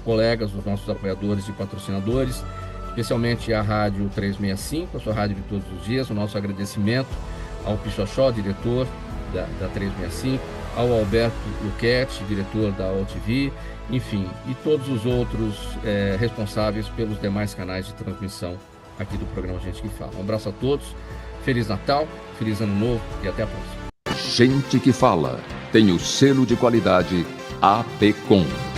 colegas, os nossos apoiadores e patrocinadores, especialmente a Rádio 365, a sua rádio de todos os dias. O nosso agradecimento ao Pichochó, diretor da 365, ao Alberto Luquete, diretor da OTV, enfim, e todos os outros responsáveis pelos demais canais de transmissão aqui do programa Gente que Fala. Um abraço a todos, Feliz Natal, Feliz Ano Novo e até a próxima. Gente que Fala tem o selo de qualidade APCOM.